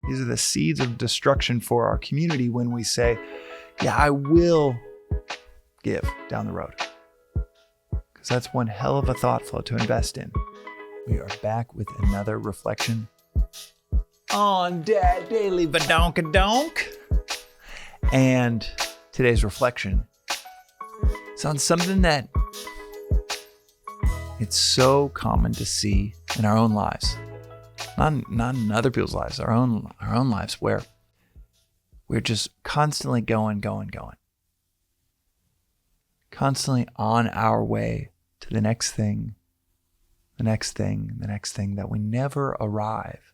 These are the seeds of destruction for our community when we say, yeah, I will give down the road. Because that's one hell of a thought flow to invest in. We are back with another reflection on Daily Vedantic. And today's reflection is on something that it's so common to see in our own lives. Not in other people's lives, our own lives, where we're just constantly going. Constantly on our way to the next thing, that we never arrive.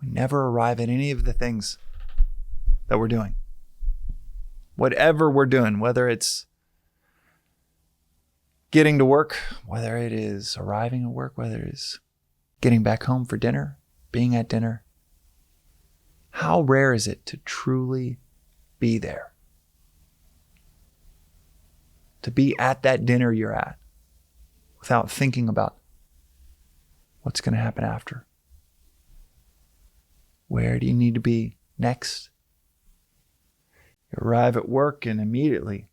We never arrive at any of the things that we're doing. Whatever we're doing, whether it's getting to work, whether it is arriving at work, whether it is getting back home for dinner, being at dinner. How rare is it to truly be there? To be at that dinner you're at without thinking about what's going to happen after. Where do you need to be next? You arrive at work and immediately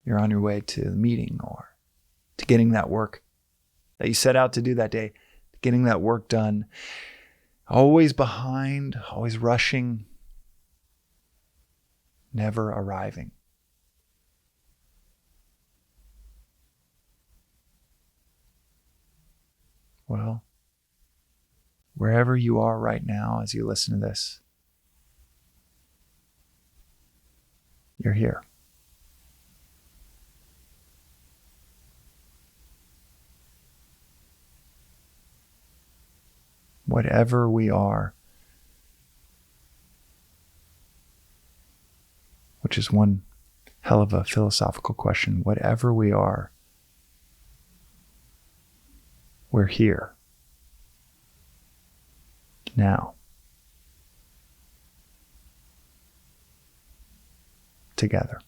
you're on your way to the meeting or to getting that work that you set out to do that day, getting that work done. Always behind, always rushing, never arriving. Well, wherever you are right now as you listen to this, you're here. Whatever we are, which is one hell of a philosophical question. Whatever we are, we're here. Now. Together.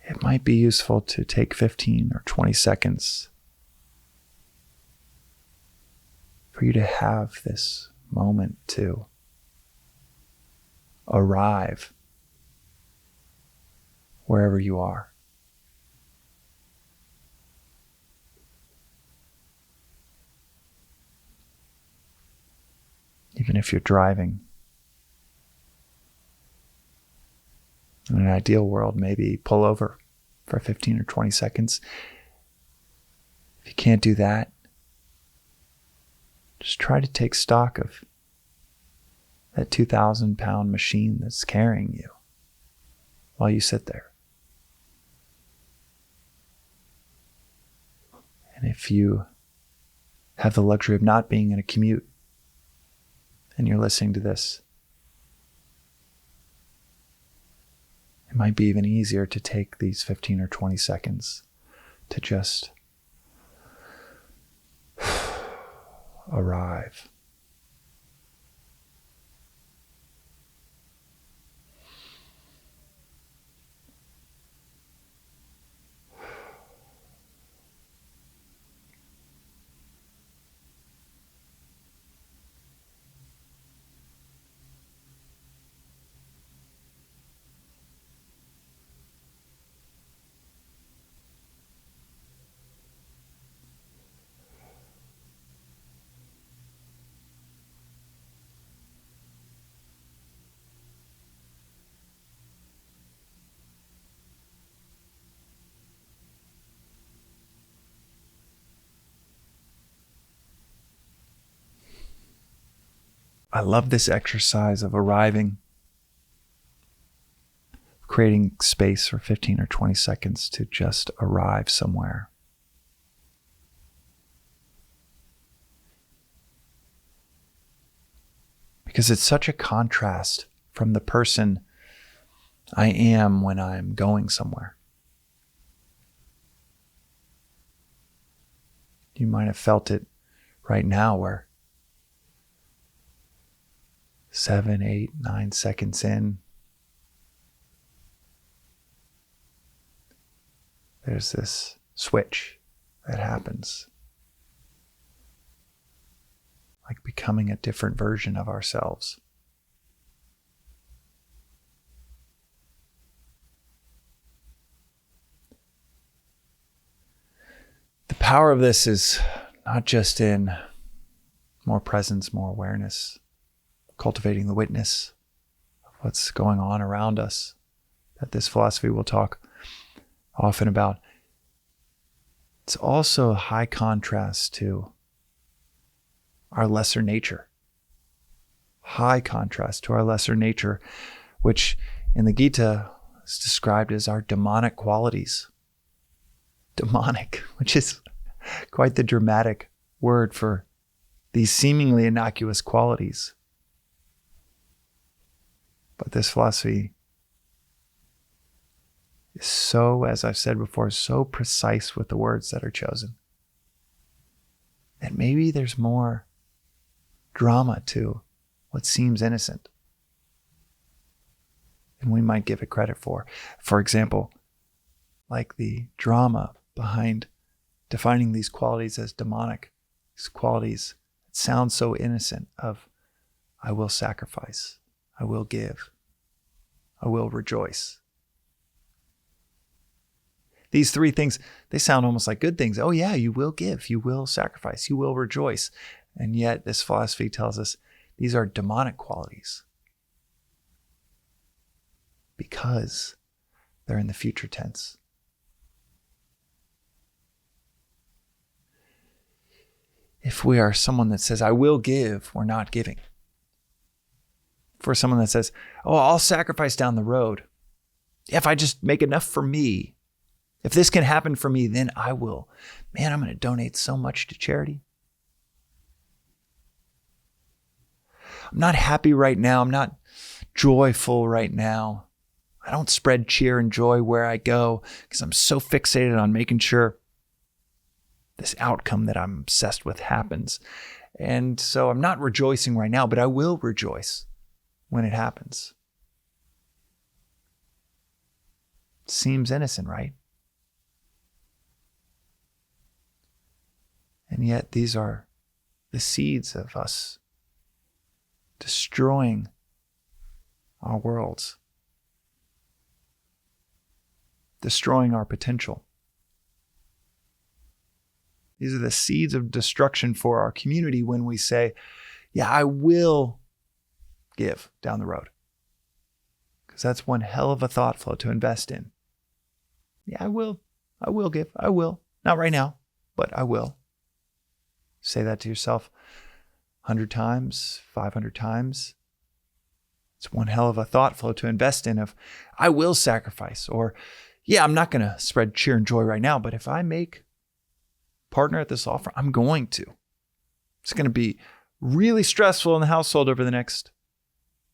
It might be useful to take 15 or 20 seconds for you to have this moment to arrive wherever you are. Even if you're driving. In an ideal world, maybe pull over for 15 or 20 seconds. If you can't do that, just try to take stock of that 2,000-pound machine that's carrying you while you sit there. And if you have the luxury of not being in a commute and you're listening to this, it might be even easier to take these 15 or 20 seconds to just arrive. I love this exercise of arriving, creating space for 15 or 20 seconds to just arrive somewhere. Because it's such a contrast from the person I am when I'm going somewhere. You might have felt it right now where 7, 8, 9 seconds in, there's this switch that happens, like becoming a different version of ourselves. The power of this is not just in more presence, more awareness, cultivating the witness of what's going on around us, that this philosophy will talk often about. It's also a high contrast to our lesser nature. High contrast to our lesser nature, which in the Gita is described as our demonic qualities. Demonic, which is quite the dramatic word for these seemingly innocuous qualities. But this philosophy is so, as I've said before, so precise with the words that are chosen. And maybe there's more drama to what seems innocent than we might give it credit for. For example, like the drama behind defining these qualities as demonic, these qualities that sound so innocent of, I will sacrifice, I will give, I will rejoice. These three things, they sound almost like good things. Oh yeah, you will give, you will sacrifice, you will rejoice. And yet this philosophy tells us these are demonic qualities because they're in the future tense. If we are someone that says, I will give, we're not giving. If we're someone that says, oh, I'll sacrifice down the road. If I just make enough for me, if this can happen for me, then I will. Man, I'm going to donate so much to charity. I'm not happy right now. I'm not joyful right now. I don't spread cheer and joy where I go because I'm so fixated on making sure this outcome that I'm obsessed with happens. And so I'm not rejoicing right now, but I will rejoice when it happens. Seems innocent, right? And yet these are the seeds of us destroying our worlds, destroying our potential. These are the seeds of destruction for our community when we say, yeah, I will give down the road. Because that's one hell of a thought flow to invest in. Yeah, I will give. I will. Not right now, but I will. Say that to yourself 100 times, 500 times. It's one hell of a thought flow to invest in of, I will sacrifice. Or, yeah, I'm not going to spread cheer and joy right now, but if I make partner at this offer, I'm going to. It's going to be really stressful in the household over the next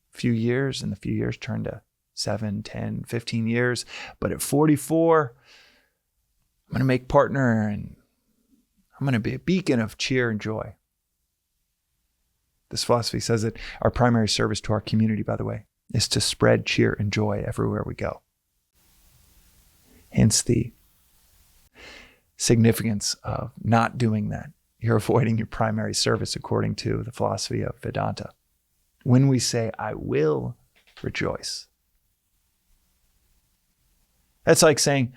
few years, and the few years turn to 7, 10, 15 years. But at 44, I'm going to make partner and I'm going to be a beacon of cheer and joy. This philosophy says that our primary service to our community, by the way, is to spread cheer and joy everywhere we go. Hence the significance of not doing that. You're avoiding your primary service according to the philosophy of Vedanta. When we say, I will rejoice, that's like saying,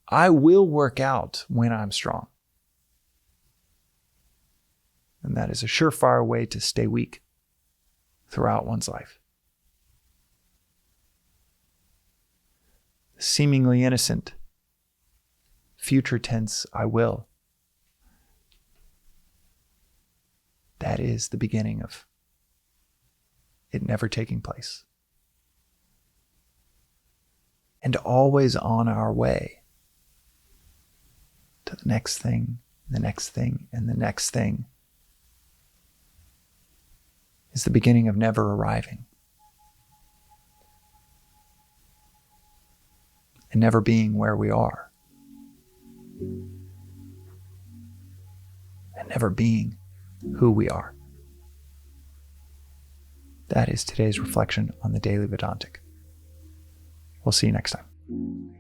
I will work out when I'm strong. And that is a surefire way to stay weak throughout one's life. Seemingly innocent, future tense, I will. That is the beginning of it never taking place. And always on our way to the next thing, the next thing, and the next thing is the beginning of never arriving. And never being where we are. And never being who we are. That is today's reflection on the Daily Vedantic. We'll see you next time.